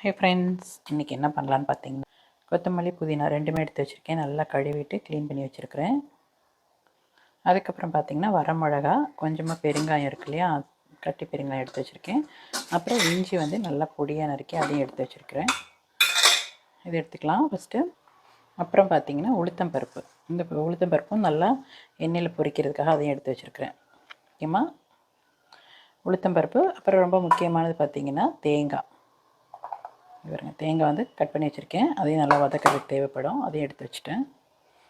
Hey friends, இன்றைக்கி என்ன பண்ணலான்னு பார்த்தீங்கன்னா, கொத்தமல்லி புதினா ரெண்டுமே எடுத்து வச்சுருக்கேன். நல்லா கழுவிட்டு க்ளீன் பண்ணி வச்சுருக்கிறேன். அதுக்கப்புறம் பார்த்திங்கன்னா வரமிளகா, கொஞ்சமாக பெருங்காயம் இருக்கு இல்லையா, கட்டி பெருங்காயம் எடுத்து வச்சுருக்கேன். அப்புறம் இஞ்சி நல்லா பொடியாக நறுக்கி அதையும் எடுத்து வச்சுருக்கிறேன். இது எடுத்துக்கலாம் ஃபஸ்ட்டு. அப்புறம் பார்த்திங்கன்னா உளுத்தம்பருப்பு, இந்த உளுத்தம்பருப்பும் நல்லா எண்ணெயில் பொரிக்கிறதுக்காக அதையும் எடுத்து வச்சுருக்கிறேன். முக்கியமாக உளுத்தம்பருப்பு. அப்புறம் ரொம்ப முக்கியமானது பார்த்திங்கன்னா தேங்காய். பாருங்கள், தேங்காய் கட் பண்ணி வச்சுருக்கேன். அதையும் நல்லா வதக்கிறதுக்கு தேவைப்படும். அதையும் எடுத்து வச்சுட்டேன்.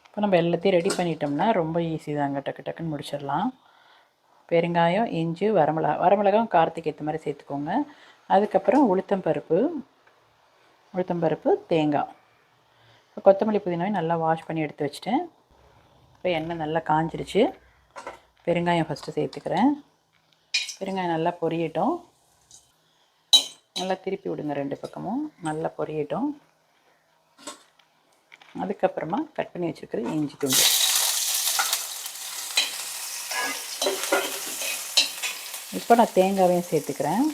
இப்போ நம்ம எல்லாத்தையும் ரெடி பண்ணிட்டோம்னா ரொம்ப ஈஸி தாங்க, டக்கு டக்குன்னு முடிச்சிடலாம். பெருங்காயம், இஞ்சி, வரமிளகாயும் காரத்துக்கு ஏற்ற மாதிரி சேர்த்துக்கோங்க. அதுக்கப்புறம் உளுத்தம்பருப்பு, தேங்காய். இப்போ கொத்தமல்லி புதினாவையும் நல்லா வாஷ் பண்ணி எடுத்து வச்சுட்டேன். இப்போ எண்ணெய் நல்லா காஞ்சிருச்சு. பெருங்காயம் ஃபஸ்ட்டு சேர்த்துக்கிறேன். பெருங்காயம் நல்லா பொரியட்டும். நல்லா திருப்பி விடுங்க, ரெண்டு பக்கமும் நல்லா பொரியட்டும். அதுக்கப்புறமா கட் பண்ணி வச்சுருக்கிற இஞ்சி துண்டு, இப்போ நான் தேங்காவையும் சேர்த்துக்கிறேன்.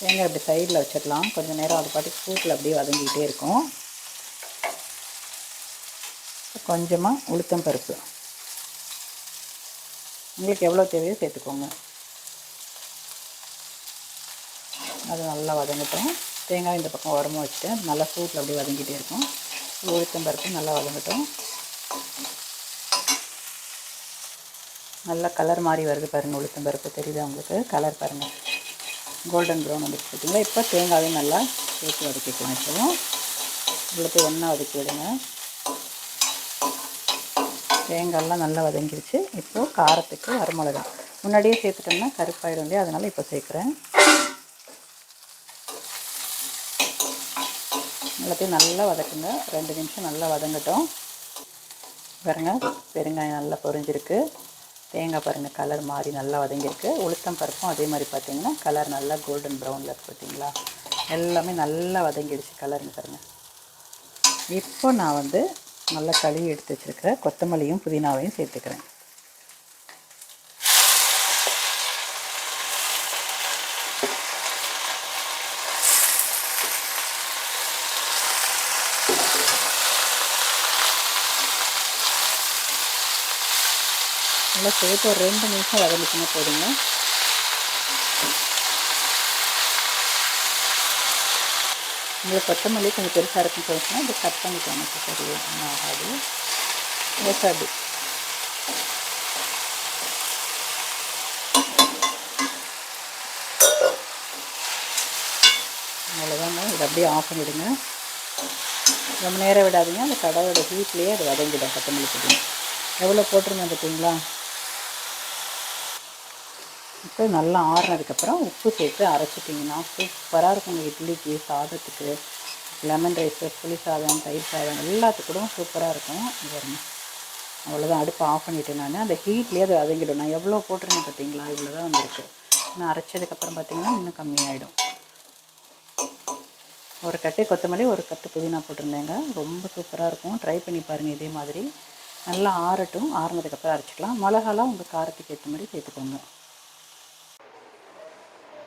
தேங்காய் இப்படி சைடில் வச்சிடலாம். கொஞ்சம் நேரம் அது பாட்டுக்கு சூட்டில் அப்படியே வதங்கிக்கிட்டே இருக்கும். கொஞ்சமாக உளுத்தம்பருப்பு, உங்களுக்கு எவ்வளோ தேவையோ சேர்த்துக்கோங்க. அது நல்லா வதங்கட்டும். தேங்காய் இந்த பக்கம் உரமாக வச்சுட்டேன். நல்லா சூட்டில் அப்படியே வதங்கிட்டே இருக்கும். உளுத்தம்பருப்பு நல்லா வதங்கட்டும். நல்லா கலர் மாதிரி வருது பாருங்கள். உளுத்தம்பருப்பு தெரியுதா உங்களுக்கு? கலர் பாருங்கள், கோல்டன் ப்ரௌன் வந்துட்டு பார்த்தீங்களா. இப்போ தேங்காயும் நல்லா சேர்த்து வதக்கிக்கலாம். இப்போவும் உங்களுக்கு ஒன்றா வதக்கி விடுங்க. தேங்காயெல்லாம் நல்லா வதங்கிடுச்சு. இப்போது காரத்துக்கு வரமிளகா முன்னாடியே சேர்த்துட்டோம்னா கருப்பாயிடும் இல்லையா, அதனால் இப்போ சேர்க்குறேன். எல்லாத்தையும் நல்லா வதக்குங்க. 2 நிமிஷம் நல்லா வதங்கட்டும். பாருங்கள், பெருங்காயம் நல்லா பொரிஞ்சிருக்கு. தேங்காய் பாருங்கள் கலர் மாதிரி நல்லா வதங்கியிருக்கு. உளுத்தம் பருப்பும் அதே மாதிரி பார்த்திங்கன்னா கலர் நல்லா கோல்டன் ப்ரௌனில் இருக்குது பார்த்திங்களா. எல்லாமே நல்லா வதங்கிடுச்சு கலருங்க பாருங்கள். இப்போ நான் நல்லா கழுவி எடுத்து வச்சுருக்கிற கொத்தமல்லியும் புதினாவையும் சேர்த்துக்கிறேன். நல்லா சேர்த்து ஒரு 2 நிமிஷம் வதங்கிச்சுன்னா போதுங்க. உங்களுக்கு கொத்தமல்லி கொஞ்சம் பெருசாக இருக்குன்னு சொல்லிச்சுன்னா இதை கட் பண்ணிக்கோங்க. சரி, ஒன்றும் ஆகாது. அப்படி அவ்வளோதாங்க. இதை அப்படியே ஆஃப் பண்ணிவிடுங்க. ரொம்ப நேரம் விடாதீங்க. அந்த கடாயோட ஹீட்லேயே அது வதங்கிடும். கொத்தமல்லி புதினா எவ்வளோ போட்டிருந்தேன் பார்த்தீங்களா. இப்போ நல்லா ஆறுனதுக்கப்புறம் உப்பு சேர்த்து அரைச்சிட்டிங்கன்னா சூப்பராக இருக்குங்க. இட்லிக்கு, சாதத்துக்கு, லெமன் ரைஸு, புளி சாதம், தயிர் சாதம் எல்லாத்துக்கூடும் சூப்பராக இருக்கும். பாருங்க, அவ்வளோதான். அடுப்பு ஆஃப் பண்ணிவிட்டேன். நான் அந்த ஹீட்லேயே அது வதங்கிடும். நான் எவ்வளோ போட்டிருந்தேன் பார்த்தீங்களா, இவ்வளோ தான் வந்துருக்கு. நான் அரைச்சதுக்கப்புறம் பார்த்திங்கன்னா இன்னும் கம்மியாயிடும். ஒரு கட்டு கொத்தமல்லி, ஒரு கட்டு புதினா போட்டிருந்தேங்க. ரொம்ப சூப்பராக இருக்கும். ட்ரை பண்ணி பாருங்கள் இதே மாதிரி. நல்லா ஆறட்டும். ஆறுனதுக்கப்புறம் அரைச்சிக்கலாம். மிளகாலாம் உங்கள் காரத்துக்கு ஏற்ற மாதிரி சேர்த்துக்கோங்க.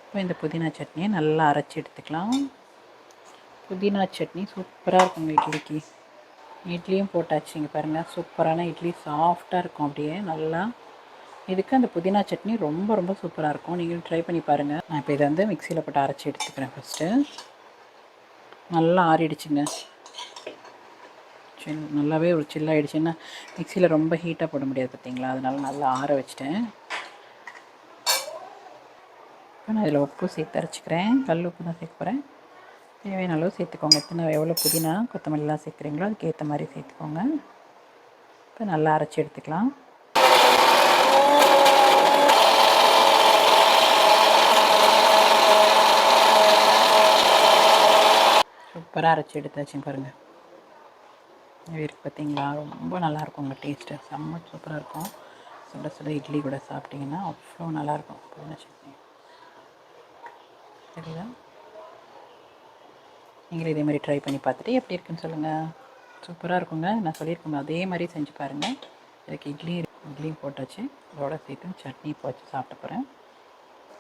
இப்போ இந்த புதினா சட்னியை நல்லா அரைச்சி எடுத்துக்கலாம். புதினா சட்னி சூப்பராக இருக்குங்க இட்லிக்கு. இட்லியும் போட்டாச்சு. இங்கே பாருங்கள், சூப்பரான இட்லி சாஃப்டாக இருக்கும். அப்படியே நல்லா இதுக்கு அந்த புதினா சட்னி ரொம்ப ரொம்ப சூப்பராக இருக்கும். நீங்களும் ட்ரை பண்ணி பாருங்கள். நான் இப்போ இதை மிக்சியில் போட்டு அரைச்சி எடுத்துக்கிறேன். ஃபஸ்ட்டு நல்லா ஆறிடுச்சுங்க. நல்லாவே ஒரு சில்லாகிடுச்சுன்னா மிக்சியில் ரொம்ப ஹீட்டாக போட முடியாது பார்த்தீங்களா, அதனால நல்லா ஆற வச்சுட்டேன். இப்போ நான் இதில் உப்பு சேர்த்து அரைச்சிக்கிறேன். கல் உப்பு தான் சேர்க்க போகிறேன். தேவையான அளவு சேர்த்துக்கோங்க. எவ்வளோ புதினா கொத்தமல்லிலாம் சேர்க்குறீங்களோ அதுக்கு ஏற்ற மாதிரி சேர்த்துக்கோங்க. இப்போ நல்லா அரைச்சி எடுத்துக்கலாம். சூப்பராக அரைச்சி எடுத்தாச்சுங்க பாருங்கள். இருக்குது பார்த்தீங்களா, ரொம்ப நல்லாயிருக்குங்க. டேஸ்ட்டு செம்ம சூப்பராக இருக்கும். சுட சுட இட்லி கூட சாப்பிட்டிங்கன்னா அவ்வளோ நல்லாயிருக்கும் புதினா சட்னி. சரிதா, நீங்களும் இதே மாதிரி ட்ரை பண்ணி பார்த்துட்டு எப்படி இருக்குன்னு சொல்லுங்கள். சூப்பராக இருக்குங்க. நான் சொல்லியிருக்கேன் அதே மாதிரி செஞ்சு பாருங்கள். இதுக்கு இட்லியும் போட்டாச்சு. அதோட சேர்த்து சட்னி இப்போ வச்சு சாப்பிட போகிறேன்.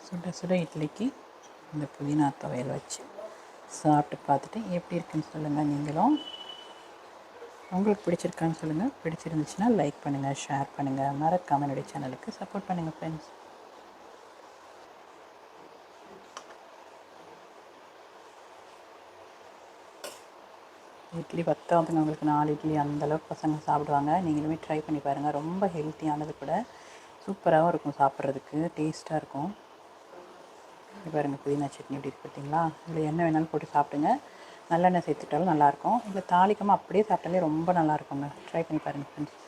சுட சுட இட்லிக்கு இந்த புதினா துவையல் வச்சு சாப்பிட்டு பார்த்துட்டு எப்படி இருக்குன்னு சொல்லுங்கள். நீங்களும் உங்களுக்கு பிடிச்சிருக்கான்னு சொல்லுங்கள். பிடிச்சிருந்துச்சுன்னா லைக் பண்ணுங்கள், ஷேர் பண்ணுங்கள், மறக்காம என்னுடைய சேனலுக்கு சப்போர்ட் பண்ணுங்கள் ஃப்ரெண்ட்ஸ். இட்லி பத்தாதுங்க உங்களுக்கு, 4 இட்லி அந்தளவுக்கு பசங்க சாப்பிடுவாங்க. நீங்களுமே ட்ரை பண்ணி பாருங்கள். ரொம்ப ஹெல்த்தியானது கூட, சூப்பராகவும் இருக்கும், சாப்பிட்றதுக்கு டேஸ்ட்டாக இருக்கும். பாருங்கள் புதினா சட்னி எப்படி இருக்குது பார்த்தீங்களா? இதில் என்ன வேணாலும் போட்டு சாப்பிடுங்க. நல்லெண்ணெய் சேர்த்துட்டாலும் நல்லாயிருக்கும். இல்லை தாளிக்காமல் அப்படியே சாப்பிட்டாலே ரொம்ப நல்லாயிருக்குங்க. ட்ரை பண்ணி பாருங்கள் ஃப்ரெண்ட்ஸ்.